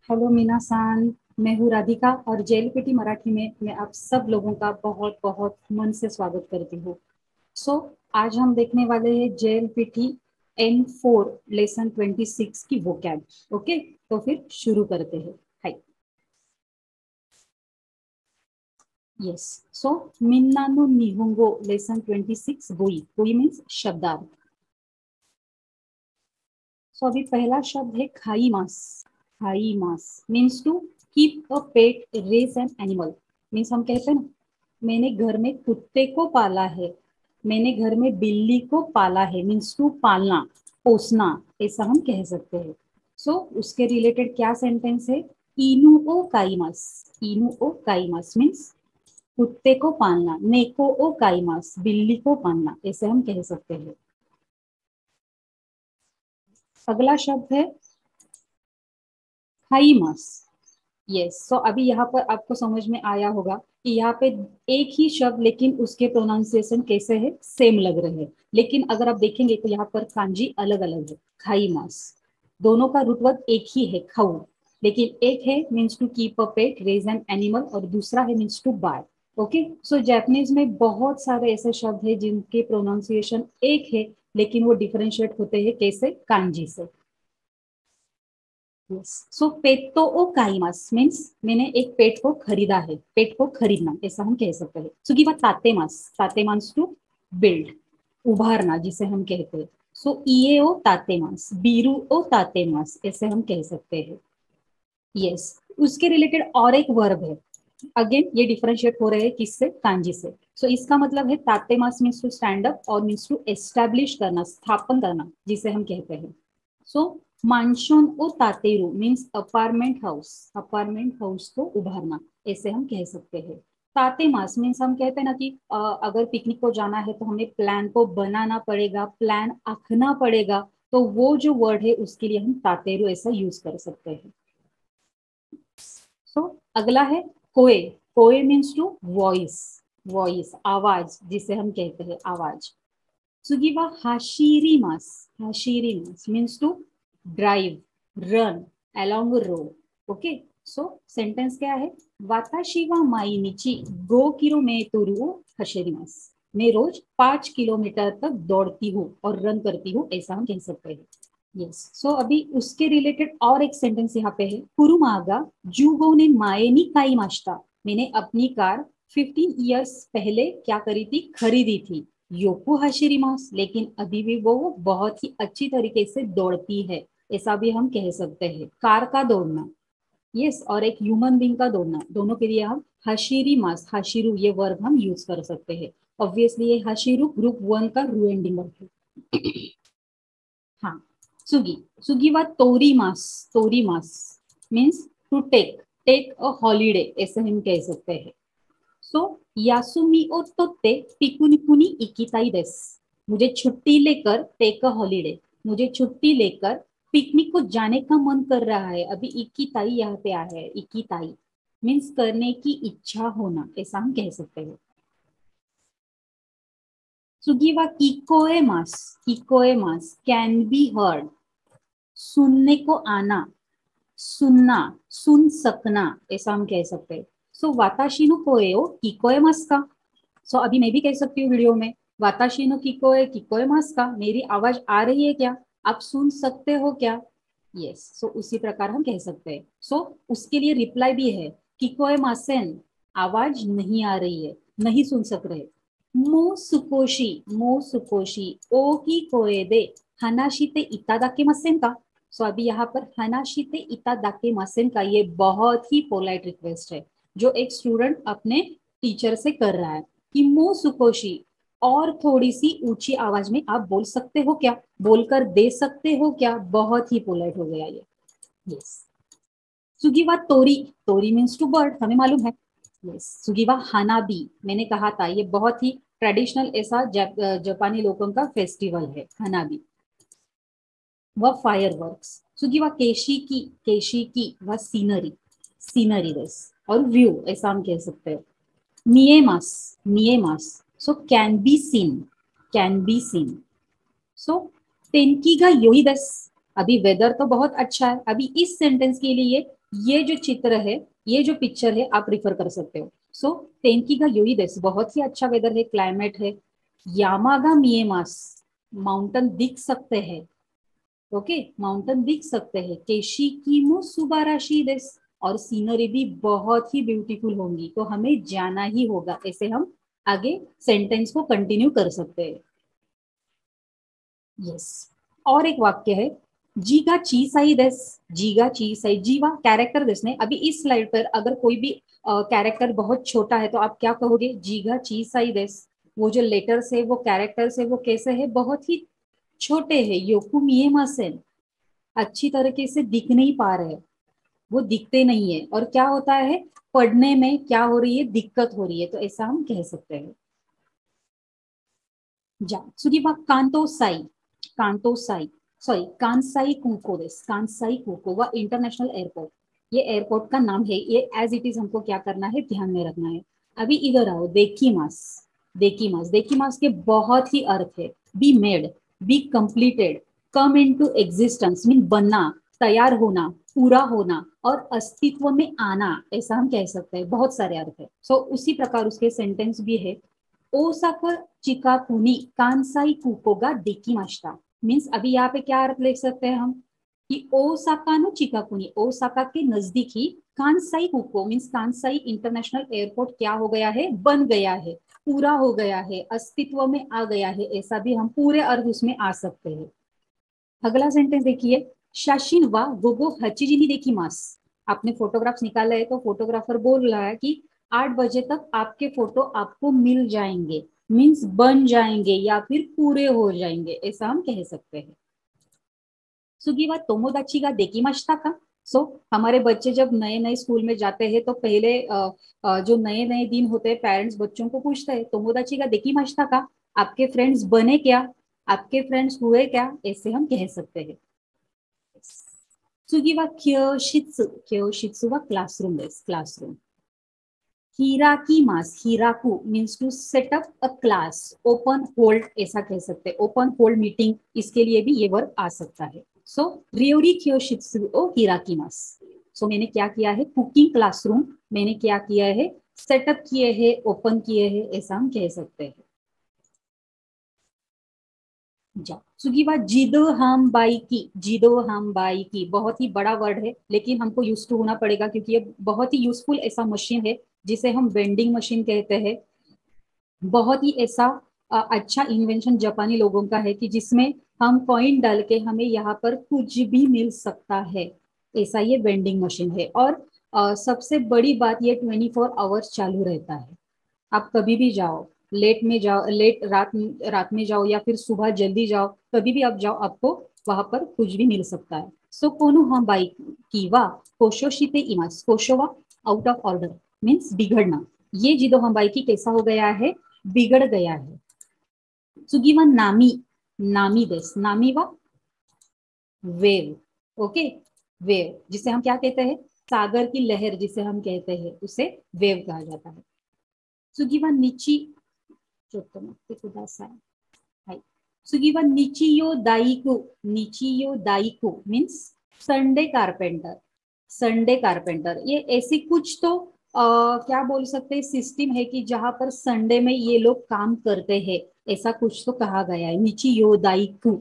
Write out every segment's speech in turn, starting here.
Hello मीना-सान, मैं हूँ राधिका और जेएलपीटी मराठी में मैं आप सब लोगों का बहुत बहुत मन से स्वागत करती हूँ। आज हम देखने वाले हैं जेएलपीटी N4 लेसन 26 की वोकैब। ओके, तो फिर शुरू करते हैं। हाय, यस। मिन्नानो निहोंगो लेसन 26 गोई। गोई मीन्स शब्दार्थ। अभी पहला शब्द है खाई मास। खाई मास means to keep a pet, raise an animal. Means हम कहते हैं ना, मैंने घर में कुत्ते को पाला है, मैंने घर में बिल्ली को पाला है। मीन्स टू पालना, पोसना, ऐसा हम कह सकते हैं। उसके रिलेटेड क्या सेंटेंस है? इनु ओ काईमास। इनु ओ काईमास मीन्स कुत्ते को पालना, नेको ओ काईमास बिल्ली को पालना, ऐसे हम कह सकते हैं। अगला शब्द है खाई मास। यस, अभी यहाँ पर आपको समझ में आया होगा कि यहाँ पे एक ही शब्द लेकिन उसके प्रोनाउंसिएशन कैसे है, सेम लग रहे हैं। लेकिन अगर आप देखेंगे तो यहाँ पर कांजी अलग अलग है। खाई मास, दोनों का रूट वर्ड एक ही है, खाऊ। लेकिन एक है means to keep a pet, raise an animal, और दूसरा है means to buy. Okay, Japanese में बहुत सारे ऐसे शब्द है जिनके प्रोनाउंसिएशन एक है लेकिन वो डिफरेंशिएट होते हैं कैसे, कांजी से। यस, पेट्टो ओ काइमास मीन्स मैंने एक पेट को खरीदा है, पेट को खरीदना, ऐसा हम कह सकते हैं। सुगीवा तातेमास, तातेमास टू बिल्ड, उभारना जिसे हम कहते हैं। इए ओ तातेमास, बीरू ओ तातेमास, ऐसे हम कह सकते हैं। यस, उसके रिलेटेड और एक वर्ब है। अगेन ये डिफरेंशिएट हो रहे हैं किससे, कांजी से। इसका मतलब है तातेमास मीन्स टू स्टैंड अप और मीन्स टू एस्टैब्लिश करना, स्थापन करना, जिसे हम कहते हैं। मानशोन ओ तातेरू means apartment house, apartment house को उभारना, ऐसे हम कह सकते हैं। ताते मास मीन्स हम कहते हैं ना कि अगर पिकनिक को जाना है तो हमें प्लान को बनाना पड़ेगा, प्लान आखना पड़ेगा, तो वो जो वर्ड है उसके लिए हम तातेरू ऐसा यूज कर सकते हैं। अगला है कोए। कोए मीन्स टू वॉइस, वॉइस आवाज, जिसे हम कहते हैं आवाज। सुगीवा हाशिरी मास, हाशिरी मास means to drive, run along road. Okay, sentence क्या है? वाताशी वा माइनिची 5 किलोमीटर हशेरी मास, मैं रोज 5 किलोमीटर तक दौड़ती हूँ और रन करती हूँ, ऐसा हम कह सकते हैं। यस, अभी उसके रिलेटेड और एक सेंटेंस यहाँ पे है। कुरुमागा जुगो ने मायनी काई माश्ता, मैंने अपनी कार 15 ईयर्स पहले क्या करी थी, खरीदी थी। योकू हाशिरिमास, लेकिन अभी भी वो बहुत ही अच्छी तरीके से दौड़ती है, ऐसा भी हम कह सकते हैं। कार का दौड़ना, यस, और एक ह्यूमन बींग का दौड़ना, दोनों के लिए हम हाशिरिमास, हाशिरु ये वर्ब हम यूज कर सकते हैं। ऑब्वियसली ये हाशिरु ग्रुप 1 का रू एंडिंग वर्ब है। हाँ, सुगी, सुगी व तोरी मास, तोरी मास means to take, take a holiday, ऐसे हम कह सकते हैं। यासुमी ओ तोते पिकुनी कुनी इकिताई देस, मुझे छुट्टी लेकर, टेक अ हॉलीडे, मुझे छुट्टी लेकर पिकनिक को जाने का मन कर रहा है। अभी इकिताई यहाँ पे आया है, इकिताई मीन्स करने की इच्छा होना, ऐसा हम कह सकते हैं। सुगीवा किकोए मास, किकोए मास कैन बी हर्ड, सुनने को आना, सुनना, सुन सकना, ऐसा हम कह सकते हैं। वाताशी नो कोए ओ किकोए मास का। अभी मैं भी कह सकती हूँ वीडियो में, वाताशी नो किकोए, किकोए मास का, मेरी आवाज आ रही है क्या, आप सुन सकते हो क्या? यस, उसी प्रकार हम कह सकते हैं। उसके लिए रिप्लाई भी है, किकोए मासेन, आवाज नहीं आ रही है, नहीं सुन सक रहे। मो सुकोशी, मो सुकोशी ओ की कोए दे हनाशीते इतादाके मसेन का। अभी यहाँ पर हनाशीते इतादाके मसेन का, ये बहुत ही पोलाइट रिक्वेस्ट है जो एक स्टूडेंट अपने टीचर से कर रहा है कि मो सुकोशी, और थोड़ी सी ऊंची आवाज में आप बोल सकते हो क्या, बोलकर दे सकते हो क्या, बहुत ही पोलाइट हो गया ये। यस, सुगीवा तोरी, तोरी मीन्स टू बर्ड, हमें मालूम है। यस, सुगीवा हानाबी, मैंने कहा था ये बहुत ही ट्रेडिशनल ऐसा जापानी लोगों का फेस्टिवल है, हानाबी। वह फायर वर्क्स, सुगीवा केशी की वह सीनरी, सीनरी दस, और व्यू, ऐसा हम कह सकते हैं। मिएमास, मिएमास can be seen, can be seen. तेनकी का योई दस, अभी वेदर तो बहुत अच्छा है। अभी इस सेंटेंस के लिए ये जो चित्र है, ये जो पिक्चर है, आप रिफर कर सकते हो. सो तेंकी का योई देस, बहुत ही अच्छा वेदर है, क्लाइमेट है. यामागा मिएमास, माउंटेन दिख सकते हैं. ओके, माउंटेन दिख सकते हैं. केशी कीमो सुबाराशी देस, और सीनरी भी बहुत ही ब्यूटीफुल होंगी, तो हमें जाना ही होगा. ऐसे हम आगे सेंटेंस को कंटिन्यू कर सकते हैं. यस. और एक वाक्य है, जीगा ची साई देस. जीगा ची साई, जीवा कैरेक्टर देसने. अभी इस स्लाइड पर अगर कोई भी कैरेक्टर बहुत छोटा है तो आप क्या कहोगे? जीगा ची साई देस. वो जो लेटर्स है, वो कैरेक्टर्स है, वो कैसे है? बहुत ही छोटे है. योकु मिएमासेन, अच्छी तरीके से दिख नहीं पा रहे, वो दिखते नहीं है. और क्या होता है, पढ़ने में क्या हो रही है? दिक्कत हो रही है, तो ऐसा हम कह सकते हैं. जा सुगी वा कांतो साई. कांतो साई, सॉरी, कांसाई कुको देस. कांसाई कुको व इंटरनेशनल एयरपोर्ट, ये एयरपोर्ट का नाम है. ये एज इट इज हमको क्या करना है, ध्यान में रखना है. अभी इधर आओ, देखीमास. देखीमास, देखीमास के बहुत ही अर्थ है. Be made, be completed, come into existence mean बनना, तैयार होना, पूरा होना, और अस्तित्व में आना, ऐसा हम कह सकते हैं. बहुत सारे अर्थ है. सो उसी प्रकार उसके सेंटेंस भी है. ओसाका चिकाकुनी कांसाई कुकोगा देकिमाशिता. मीन्स अभी यहाँ पे क्या अर्थ ले सकते हैं हम, कि ओसाका नो चिकाकुनी, ओसाका के नजदीक ही कांसाई कुको मीन्स कांसाई इंटरनेशनल एयरपोर्ट क्या हो गया है? बन गया है, पूरा हो गया है, अस्तित्व में आ गया है. ऐसा भी हम पूरे अर्थ उसमें आ सकते हैं. अगला सेंटेंस देखिए, शाशीन वा गोगो हचिजिनी देखी मास. आपने फोटोग्राफ्स निकाले है, तो फोटोग्राफर बोल रहा है कि 8 बजे तक आपके फोटो आपको मिल जाएंगे. मीन्स बन जाएंगे या फिर पूरे हो जाएंगे, ऐसा हम कह सकते हैं. सुगीवा तोमोदाची का देखी मास्ता का. सो हमारे बच्चे जब नए नए स्कूल में जाते हैं तो पहले जो नए नए दिन होते हैं, पेरेंट्स बच्चों को पूछते हैं, तोमोदाची का देखी मास्ता का, आपके फ्रेंड्स बने क्या, आपके फ्रेंड्स हुए क्या, ऐसे हम कह सकते हैं. 次は教室。教室は क्लासरूम です。क्लासरूम. हिराकीमास, हिराकू means to set up a class. Open hold ऐसा कह सकते हैं. ओपन होल्ड मीटिंग, इसके लिए भी ये वर्ड आ सकता है. सो रियोरी क्योशित्सु ओ हिराकीमास. सो मैंने क्या किया है, कुकिंग क्लासरूम मैंने क्या किया है, सेटअप किए हैं, ओपन किए हैं, ऐसा हम कह सकते हैं. जाओ. सुगीवा जिदो हम बाई की. जिदो हम बाई की बहुत ही बड़ा वर्ड है, लेकिन हमको यूज टू होना पड़ेगा, क्योंकि ये बहुत ही यूजफुल ऐसा मशीन है जिसे हम वेंडिंग मशीन कहते हैं. बहुत ही ऐसा अच्छा इन्वेंशन जापानी लोगों का है, कि जिसमें हम कॉइन डाल के हमें यहाँ पर कुछ भी मिल सकता है. ऐसा ये वेंडिंग मशीन है. और सबसे बड़ी बात, ये 24 आवर्स चालू रहता है. आप कभी भी जाओ, लेट में जाओ, लेट रात में जाओ, या फिर सुबह जल्दी जाओ, कभी भी आप जाओ, आपको वहां पर कुछ भी मिल सकता है. सो कोनु हम बाइक की वा कोशोशिते इमास. कोशोवा आउट ऑफ ऑर्डर मीन्स बिगड़ना. ये जिदो हम बाइक की कैसा हो गया है, बिगड़ गया है. सुगीवा नामी. नामी देस. नामी वा वेव. ओके, वेव जिसे हम क्या कहते हैं, सागर की लहर जिसे हम कहते हैं, उसे वेव कहा जाता है. सुगीवा नीची, ちょっと待ってください. はい。次は日曜大工。日曜大工 means Sunday carpenter. Sunday carpenter, ये ऐसी कुछ तो क्या बोल सकते हैं, सिस्टम है कि जहां पर संडे में ये लोग काम करते हैं, ऐसा कुछ तो कहा गया है. निचियो दाइकु.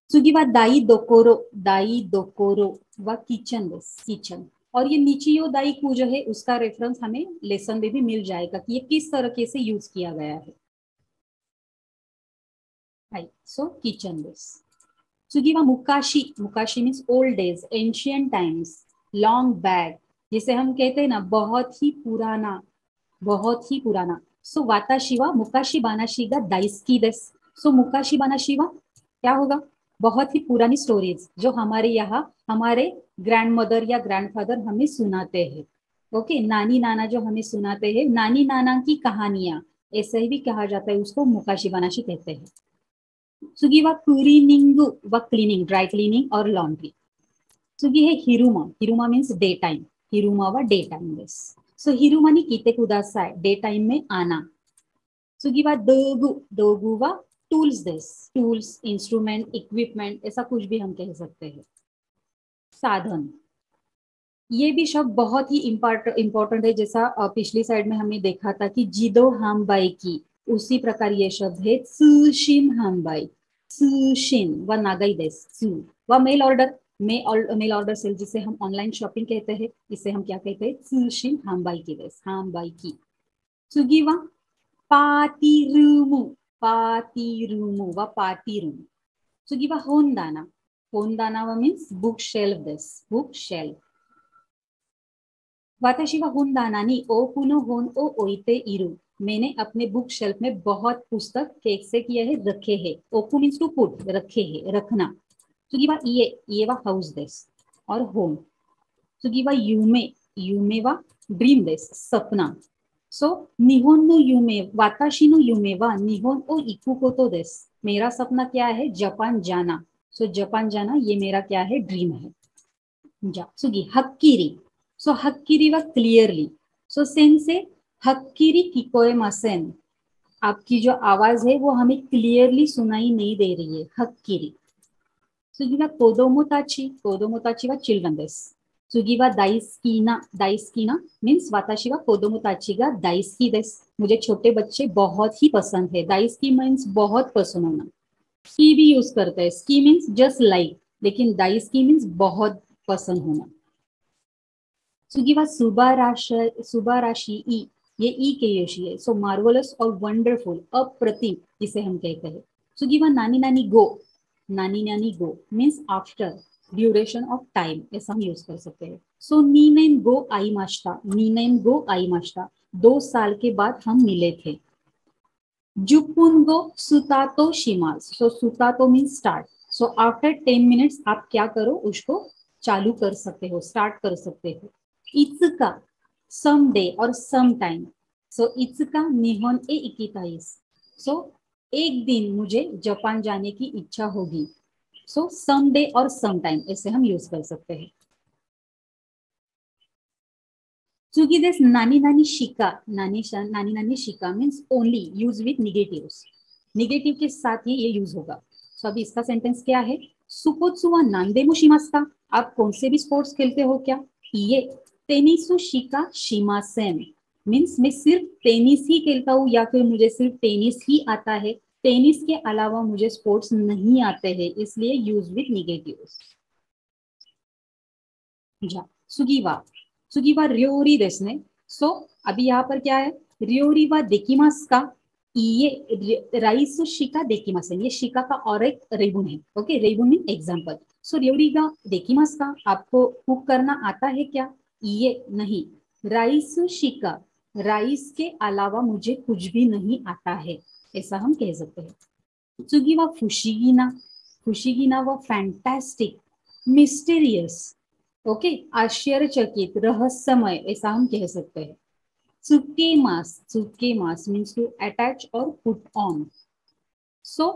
सुगी वा दाई दोकोरो. दाई दोकोरो व किचन देस. किचन. और ये निचियो दाइकु जो है, उसका रेफरेंस हमें लेसन में भी मिल जाएगा कि ये किस तरीके से यूज किया गया है. हाई. सो किचन देस. सुगी वा मुकाशी. मुकाशी means old days, ancient times, long back, जिसे हम कहते हैं ना, बहुत ही पुराना, बहुत ही पुराना. सो वाताशी वा मुकाशी बानाशी गा दाइस्की देस. सो मुकाशी बानाशी वा क्या होगा, बहुत ही पुरानी स्टोरीज जो हमारे यहाँ हमारे ग्रैंड मदर या ग्रैंडफादर हमें सुनाते हैं. ओके, नानी नाना जो हमें सुनाते हैं, नानी नाना की कहानियां, ऐसे ही भी कहा जाता है, उसको मुकाशी बानाशी कहते हैं. सुगी वा क्लीनिंग. व क्लीनिंग, ड्राई क्लीनिंग और लॉन्ड्री. सुगी है हिरुमा. हिरुमा मीन्स डे टाइम. हिरुमा व डे टाइम देस. सो हिरुमा नी कीते कुदासाय, डे टाइम में आना. सुगी वा दोगु. दोगु वा टूल्स देस. टूल्स, इंस्ट्रूमेंट, इक्विपमेंट, ऐसा कुछ भी हम कह सकते हैं. साधन. ये भी शब्द बहुत ही इम्पोर्टेंट है, जैसा पिछली साइड में हमने देखा था कि जिदो हामबाई की, उसी प्रकार ये शब्द है त्सुशिन हामबाई। त्सुशिन व नागाई देस त्सु व mail order, mail order sale जिसे हम ऑनलाइन शॉपिंग कहते हैं, इसे हम क्या कहते हैं, त्सुशिन हामबाई की देस, हामबाई की। सुगी व पार्टी रूम, पार्टी रूम व पार्टी रूम। सुगी व होंदाना, होंदाना व मीन्स बुक शेल्फ देस, बुक शेल्फ। वाताशी व हुंदानानी ओ कुनो होन ओ ओइते इरु, मैंने अपने बुक शेल्फ में बहुत पुस्तक कैसे किए हैं, रखे हैं। ओकु मीन्स टू पुट, रखे हैं, रखना। सुगी वा ये वा हाउस देस और होम। सुगी वा यूमे, यूमे वा ड्रीम देस, सपना। सो निहोन नो यूमे, वाताशी नो यूमे वा निहोन ओ इकु कोतो देस, मेरा सपना क्या है, जापान जाना। सो जापान जाना ये मेरा क्या है, ड्रीम है। जा सुगी हक्कीरी, सो हक्कीरी व क्लियरली। सो सेन से हक्कीरी किकोए मासेन, आपकी जो आवाज है वो हमें क्लियरली सुनाई नहीं दे रही है, हक्कीरी। सुगी व कोदोमोताची, कोदोमोताची व चिल्ड्रन देस। सुगी व दाइस्कीना, दाइस्कीना मीन्स वाताशी व कोदोमोताची गा दाइस्की देस, मुझे छोटे बच्चे बहुत ही पसंद है। दाइस्की मीन्स बहुत पसंद होना। स्की भी यूज करते हैं, स्की मीन्स जस्ट लाइक, लेकिन दाइस्की मीन्स बहुत पसंद होना। सुगिवा सुबाराशी ई, ये ई के योशी है। सो मार्वलस और वंडरफुल, अप्रतिम जिसे हम कहते हैं। सुगिवा नानी नानी गो, नानी नानी गो means after duration of time, ऐसा हम यूज कर सकते हैं। सो नीनेन गो आई मास्टा, नीनेन गो आई मास्टा, 2 साल के बाद हम मिले थे। जुपुनगो सुतातो शिमास, सो सुतातो means start. So after 10 minutes आप क्या करो, उसको चालू कर सकते हो, स्टार्ट कर सकते हो। इत्सुका, सम डे और सम टाइम। सो इत्सुका निहोन ए इकिताइस, सो एक दिन मुझे जापान जाने की इच्छा होगी। सो सम डे और सम टाइम ऐसे हम यूज कर सकते हैं। चूंकि दिस नानी नानी शिका, नानी नानी नानी शिका means only use with negatives, negative के साथ ही ये यूज होगा। तो अभी इसका सेंटेंस क्या है, सुपोत्सुवा नांदेमो शिमास्का, आप कौन से भी स्पोर्ट्स खेलते हो क्या। ये टेनिसु शिका शिमासेन मीन्स मैं सिर्फ टेनिस ही खेलता हूँ, या फिर मुझे सिर्फ टेनिस ही आता है, टेनिस के अलावा मुझे स्पोर्ट्स नहीं आते हैं, इसलिए यूज विथ निगेटिव्स। जा सुगीवा, सुगीवा रियोरी देसने। सो अभी यहाँ पर क्या है, रियोरी वा देकिमास का, ये राइस शिका देकिमासेन, ये शिका का और एक रेबुन है। ओके, रेबुन मीन एग्जांपल। सो रियोरी गा देकिमास का, आपको कुक करना आता है क्या, ये नहीं। राइस शिका, राइस के अलावा मुझे कुछ भी नहीं आता है, ऐसा हम कह सकते हैं। सुगीवा फुशिगिना, फुशिगिना व फैंटास्टिक, मिस्टीरियस, ओके, आश्चर्यचकित, रहस्यमय, ऐसा हम कह सकते हैं। चुकेमास, चुकेमास मीन्स टू अटैच और पुट ऑन। सो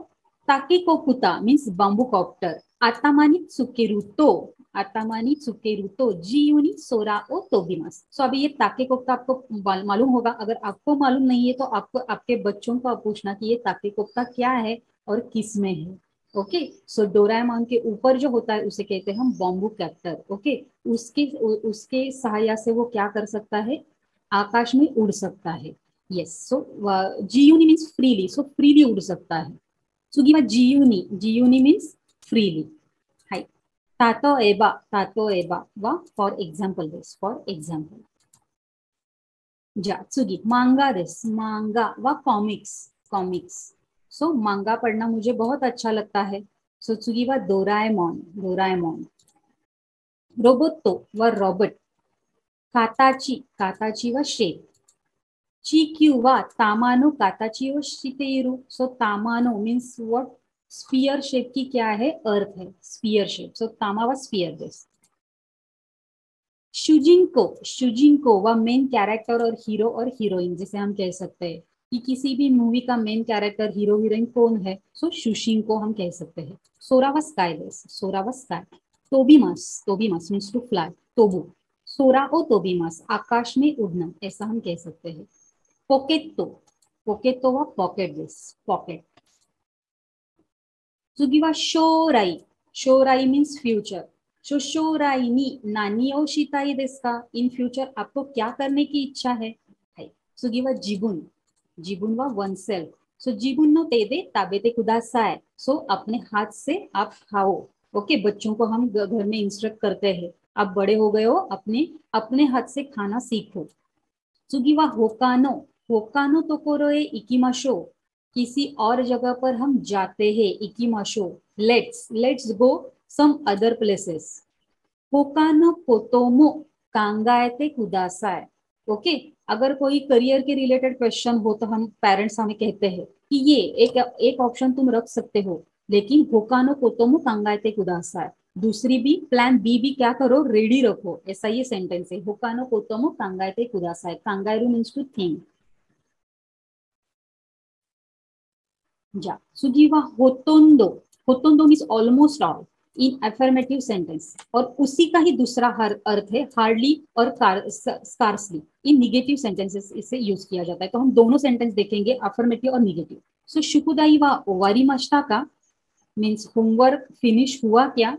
ताकेकोपुता मीन्स बांबू कॉप्टर। आतामानी चुकेरुतो, आतामानी चुकेरुतो जीयुनी सोरा ओ तोबिमास। सो अभी ये ताकेकोप्ता आपको मालूम होगा, अगर आपको मालूम नहीं है तो आपको आपके बच्चों को पूछना कि ये ताकेकोप्ता क्या है और किस में है। ओके, सो डोराएमोन के ऊपर जो होता है उसे कहते हैं हम बॉम्बू कैप्टर। ओके, उसके सहायता से वो क्या कर सकता है, आकाश में उड़ सकता है। यस, सो जीयूनी मीन्स फ्रीली, सो फ्रीली उड़ सकता है।次は自由に、自由に means freely。はい。例えば、例えばは for example です。for example。じゃあ次、漫画です。漫画は comics。comics。So, मांगा पढ़ना मुझे बहुत अच्छा लगता है। So,次はドラえもん。ドラえもん。ロボットは robot。形、形は shape。地球は玉の形をしている。So, 玉の means what? Sphere shape की क्या है, अर्थ है, स्फीयर शेप। सो तामा व स्फीयर दिस। शुजिंको, शुजिंको व मेन कैरेक्टर और हीरो और हीरोइन, जिसे हम कह सकते हैं कि किसी भी मूवी का मेन कैरेक्टर हीरो हीरोइन कौन है, सो शुशिंको हम कह सकते हैं। सोरा व स्काई दिस, सोरा व स्काई। तोबीमास, तोबीमास मीन्स टू फ्लाई, तोबू। सोरा ओ तोबीमास, आकाश में उड़ना, ऐसा हम कह सकते हैं। पोकेटो, पोकेटो व पॉकेट दिस, पॉकेट। सुगिवा शोराई, शोराई मीन्स फ्यूचर। शोशोराइनी नानी ओ शिताई देस का, इन फ्यूचर आपको क्या करने की इच्छा है? सुगीवा जिबुन, जिबुन वा वन सेल्फ, सो जिबुन नो तेदे ताबेते कुदासाय, सो अपने हाथ से आप खाओ। ओके, बच्चों को हम घर में इंस्ट्रक्ट करते हैं, आप बड़े हो गए हो, अपने अपने हाथ से खाना सीखो। सुगीवा होकानो, होकानो तोकोरो ए इकिमाशो, किसी और जगह पर हम जाते हैं, इकिमाशो, let's go some other places. होकानो कोतोमो कांगाएते कुदासाय। ओके, अगर कोई करियर के रिलेटेड क्वेश्चन हो तो हम पेरेंट्स हमें कहते हैं कि ये एक ऑप्शन तुम रख सकते हो, लेकिन होकानो कोतोमो कांगाएते कुदासाय, दूसरी भी प्लान बी भी क्या करो, रेडी रखो, ऐसा ये सेंटेंस है। होकानो कोतोमो कांगाएते कुदासाय, कांगारू मीन्स टू थिंक। जा सुगीवा होतोंदो, होतोंदो means almost all in affirmative sentence, और उसी का ही दूसरा अर्थ है हार्डली और स्कार्सली, इन निगेटिव सेंटेंसेस इसे यूज किया जाता है। तो हम दोनों सेंटेंस देखेंगे, अफर्मेटिव और निगेटिव। सो शुकुदाई वा ओवारी मास्टा का मीन्स होमवर्क फिनिश हुआ क्या?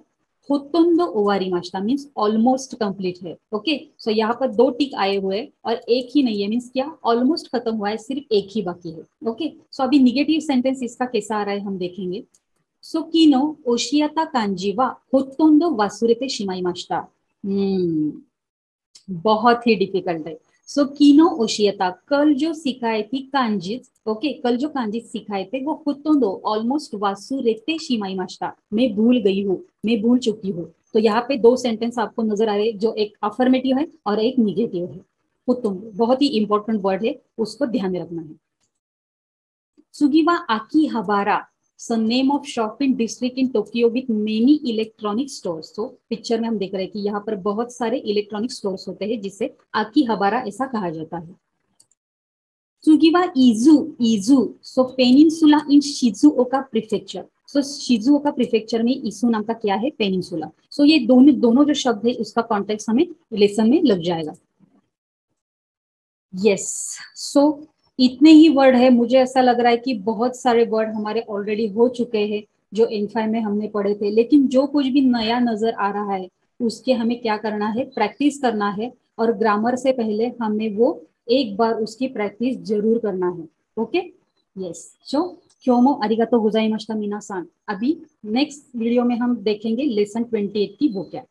होतोंदो ओवारी मास्टा मीन्स ऑलमोस्ट कंप्लीट है। ओके, सो यहाँ पर दो टिक आए हुए और एक ही नहीं है, मीन्स क्या, ऑलमोस्ट खत्म हुआ है, सिर्फ एक ही बाकी है। ओके, सो अभी निगेटिव सेंटेंस इसका कैसा आ रहा है हम देखेंगे। सो किनो ओशियाता कांजी वा होतोंदो वासुरेते शिमाई मास्टा। बहुत ही डिफिकल्ट है। सो कीनो ओशियता, कल जो सिखाए थी कांजीज, ओके, कल जो कांजीज सिखाए थे वो होतोंदो ऑलमोस्ट वासु रेते शिमाई मास्टा, मैं भूल गई हूँ, मैं भूल चुकी हूँ। तो यहाँ पे दो सेंटेंस आपको नजर आ रहे हैं, जो एक अफर्मेटिव है और एक निगेटिव है। होतोंदो बहुत ही इंपॉर्टेंट वर्ड है, उसको ध्यान में रखना है। सुगीवा आकी हबारा, so name of shopping district in Tokyo with many electronic stores। तो पिक्चर में हम देख रहे हैं कि यहाँ पर बहुत सारे इलेक्ट्रॉनिक स्टोर्स होते हैं, जिसे आकी हबारा ऐसा कहा जाता है। सुगीवा इजू, इजू, सो पेनिनसुला इन शिजुओका प्रीफेक्चर, सो शिजुओका प्रीफेक्चर में इजू नाम का क्या है, पेनिनसुला। सो ये दोनों दोनों जो शब्द है उसका कॉन्टेक्स्ट हमें लेसन में लग जाएगा। यस, सो इतने ही वर्ड है, मुझे ऐसा लग रहा है कि बहुत सारे वर्ड हमारे ऑलरेडी हो चुके हैं जो इन5 में हमने पढ़े थे, लेकिन जो कुछ भी नया नजर आ रहा है उसके हमें क्या करना है, प्रैक्टिस करना है, और ग्रामर से पहले हमें वो एक बार उसकी प्रैक्टिस जरूर करना है। ओके, यस, सो क्योमो अरिगातो गोजाइमाशिता मीना सान। अभी नेक्स्ट वीडियो में हम देखेंगे लेसन 28 की वो क्या।